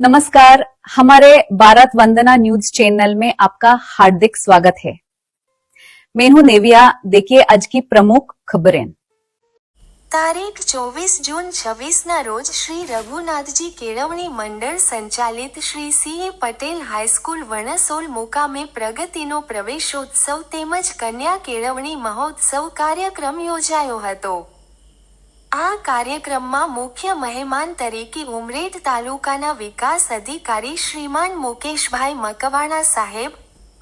नमस्कार, हमारे भारत वंदना news channel में आपका हार्दिक स्वागत है। मैं हूं नेविया। देखिए आज की प्रमुख खबरें। તારીખ 24 જૂન 26ના રોજ શ્રી રઘુનાથજી કેળવણી મંડળ સંચાલિત શ્રી સી એ પટેલ હાઈસ્કૂલ વણસોલ મુકામે પ્રગતિનો પ્રવેશોત્સવ તેમજ કન્યા કેળવણી મહોત્સવ કાર્યક્રમ યોજાયો હતો। આ કાર્યક્રમમાં મુખ્ય મહેમાન તરીકે ઉમરેઠ તાલુકાના વિકાસ અધિકારી શ્રીમાન મુકેશભાઈ મકવાણા સાહેબ,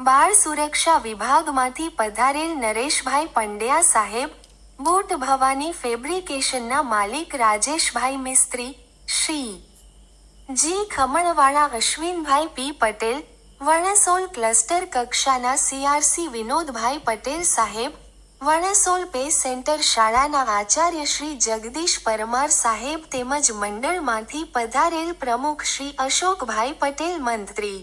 બાળ સુરક્ષા વિભાગમાંથી પધારેલ નરેશભાઈ પંડ્યા સાહેબ, બુટ ભવાની ફેબ્રિકેશનના માલિક રાજેશભાઈ મિસ્ત્રી, શ્રી જી ખમણવાળા અશ્વિનભાઈ પી પટેલ, વણસોલ ક્લસ્ટર કક્ષાના સીઆરસી વિનોદભાઈ પટેલ સાહેબ, વણસોલ પે સેન્ટર શાળાના આચાર્ય શ્રી જગદીશ પરમાર સાહેબ તેમજ મંડળમાંથી પધારેલ પ્રમુખ શ્રી અશોકભાઈ પટેલ મંત્રી,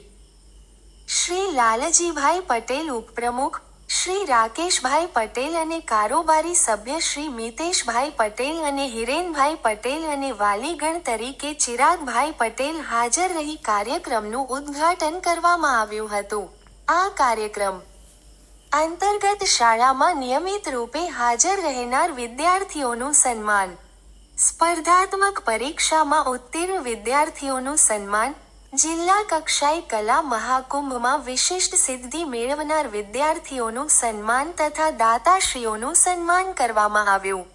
શ્રી લાલજીભાઈ પટેલ ઉપપ્રમુખ, શ્રી રાકેશભાઈ પટેલ અને કારોબારી સભ્ય શ્રી મિતેશભાઈ પટેલ અને હિરેનભાઈ પટેલ અને વાલીગણ તરીકે ચિરાગભાઈ પટેલ હાજર રહી કાર્યક્રમનું ઉદ્ઘાટન કરવામાં આવ્યું હતું। આ કાર્યક્રમ અંતર્ગત શાળામાં નિયમિત રૂપે હાજર રહેનાર વિદ્યાર્થીઓનું સન્માન, સ્પર્ધાત્મક પરીક્ષામાં ઉત્તીર્ણ વિદ્યાર્થીઓનું સન્માન, જિલ્લા કક્ષાએ કલા મહાકુંભમાં વિશિષ્ટ સિદ્ધિ મેળવનાર વિદ્યાર્થીઓનું સન્માન તથા દાતાશ્રીઓનું સન્માન કરવામાં આવ્યું।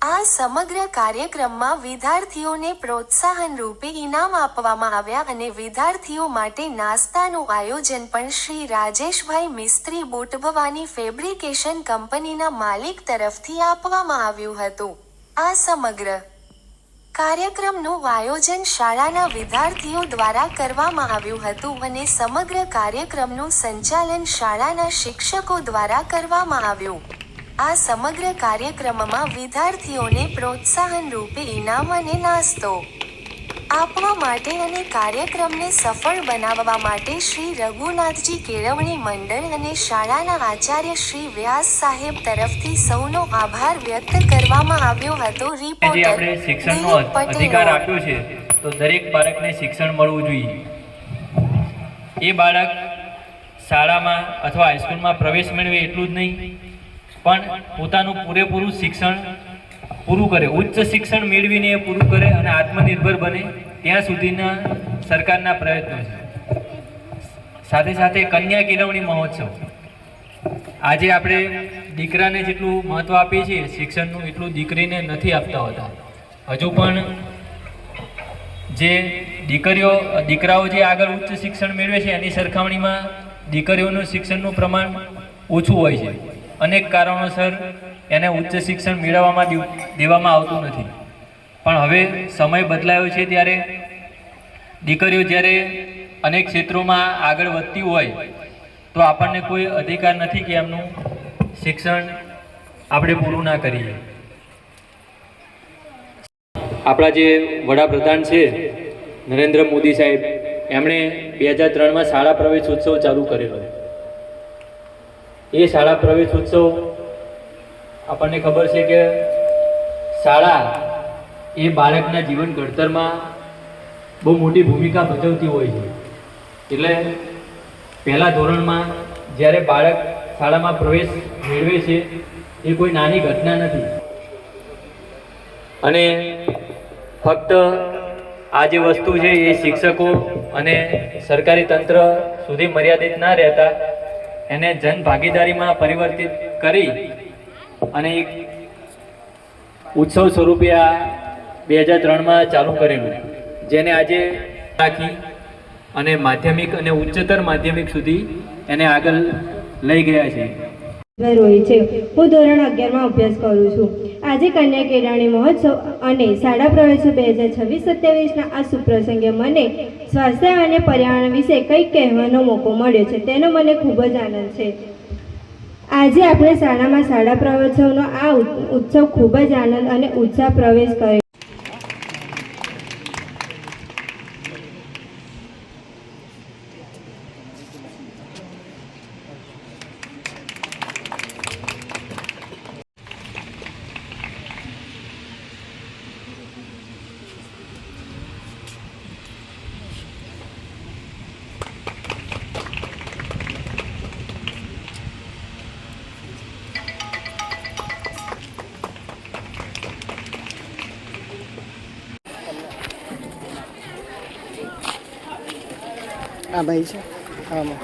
આ સમગ્ર કાર્યક્રમમાં વિદ્યાર્થીઓને પ્રોત્સાહન રૂપે ઇનામ આપવામાં આવ્યા અને વિદ્યાર્થીઓ માટે નાસ્તાનું આયોજન પણ શ્રી રાજેશભાઈ મિસ્ત્રી બુટ ભવાની ફેબ્રિકેશન કંપનીના માલિક તરફથી આપવામાં આવ્યું હતું। આ સમગ્ર કાર્યક્રમનું આયોજન શાળાના વિદ્યાર્થીઓ દ્વારા કરવામાં આવ્યું હતું અને સમગ્ર કાર્યક્રમનું સંચાલન શાળાના શિક્ષકો દ્વારા કરવામાં આવ્યું। આ સમગ્ર કાર્યક્રમમાં વિદ્યાર્થીઓને પ્રોત્સાહન રૂપે ઇનામ અને નાસ્તો આપવા માટે અને કાર્યક્રમને સફળ બનાવવા માટે શ્રી રઘુનાથજી કેળવણી મંડળ અને શાળાના આચાર્ય શ્રી વ્યાસ સાહેબ તરફથી સૌનો આભાર વ્યક્ત કરવામાં આવ્યો હતો। રિપોર્ટર આપણે શિક્ષણનો અધિકાર આપ્યો છે તો દરેક બાળકને શિક્ષણ મળવું જોઈએ। એ બાળક શાળામાં અથવા હાઈસ્કૂલમાં પ્રવેશ મેળવે એટલું જ નહીં પણ પોતાનું પૂરેપૂરું શિક્ષણ પૂરું કરે, ઉચ્ચ શિક્ષણ મેળવીને એ પૂરું કરે અને આત્મનિર્ભર બને ત્યાં સુધીના સરકારના પ્રયત્નો છે। સાથે સાથે કન્યા કેળવણી મહોત્સવ, આજે આપણે દીકરાને જેટલું મહત્ત્વ આપીએ છીએ શિક્ષણનું એટલું દીકરીને નથી આપતા હોતા। હજુ પણ જે દીકરાઓ જે આગળ ઉચ્ચ શિક્ષણ મેળવે છે એની સરખામણીમાં દીકરીઓનું શિક્ષણનું પ્રમાણ ઓછું હોય છે। અનેક કારણોસર એને ઉચ્ચ શિક્ષણ મેળવવામાં દેવામાં આવતું નથી, પણ હવે સમય બદલાયો છે ત્યારે દીકરીઓ જ્યારે અનેક ક્ષેત્રોમાં આગળ વધતી હોય તો આપણને કોઈ અધિકાર નથી કે એમનું શિક્ષણ આપણે પૂરું ના કરીએ। આપણા જે વડાપ્રધાન છે નરેન્દ્ર મોદી સાહેબ, એમણે 2003માં શાળા પ્રવેશ ઉત્સવ ચાલુ કરેલો। એ શાળા પ્રવેશ ઉત્સવ આપણને ખબર છે કે શાળા એ બાળકના જીવન ઘડતરમાં બહુ મોટી ભૂમિકા ભજવતી હોય છે। એટલે પહેલા ધોરણમાં જ્યારે બાળક શાળામાં પ્રવેશ મેળવે છે એ કોઈ નાની ઘટના નથી અને ફક્ત આ જે વસ્તુ છે એ શિક્ષકો અને સરકારી તંત્ર સુધી મર્યાદિત ના રહેતા એને જન ભાગીદારીમાં પરિવર્તિત કરી અને એક ઉત્સવ સ્વરૂપે આ 2003માં ચાલુ કરેલું, જેને આજે રાખી અને માધ્યમિક અને ઉચ્ચતર માધ્યમિક સુધી એને આગળ લઈ ગયા છે। રોહિત છે, હું ધોરણ 11માં અભ્યાસ કરું છું। આજે કન્યા કેળવણી મહોત્સવ અને શાળા પ્રવેશો 2026-27ના આ સુપ્રસંગે મને સ્વાસ્થ્ય અને પર્યાવરણ વિશે કંઈક કહેવાનો મોકો મળ્યો છે, તેનો મને ખૂબ જ આનંદ છે। આજે આપણે શાળામાં શાળા પ્રવેશોનો આ ઉત્સવ ખૂબ જ આનંદ અને ઉત્સાહ પ્રવેશ કર્યો। આ ભાઈ છે આમાં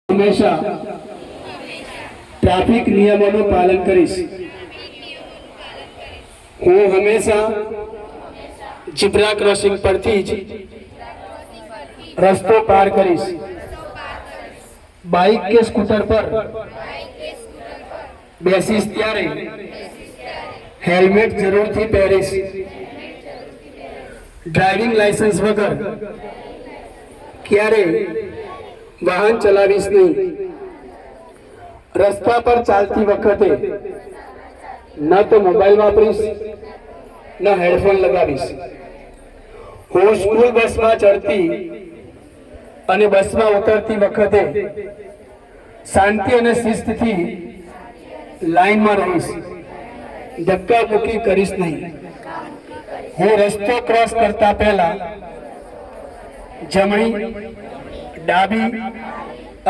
હંમેશા ટ્રાફિક નિયમોનું પાલન કરીશ. હું હંમેશા ઝીબ્રા ક્રોસિંગ પરથી જ રસ્તો પાર કરીશ. બાઇક કે સ્કૂટર પર બેસીશ ત્યારે હેલ્મેટ જરૂરથી પહેરીશ. ડ્રાઇવિંગ લાયસન્સ વગર ક્યારે વાહન ચલાવીશ નહીં. રસ્તા પર ચાલતી વખતે ન તો મોબાઈલ વાપરીશ ન હેડફોન લગાવીશ. હું સ્કૂલ બસમાં ચડતી અને બસમાં ઉતરતી વખતે શાંતિ અને શિસ્તથી લાઈનમાં રહીશ. ધક્કામુક્કી કરીશ નહીં. હું રસ્તો ક્રોસ કરતા પહેલા જમણી, ડાબી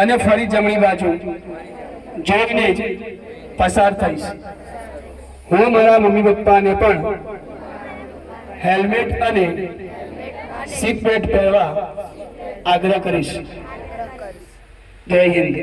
અને ફરી જમણી બાજુ જોઈને જ પસાર થઈશ. હું મારા મમ્મી પપ્પાને પણ હેલ્મેટ અને સીટ બેલ્ટ પહેરવા આગ્રહ કરીશ. જય હિન્દ.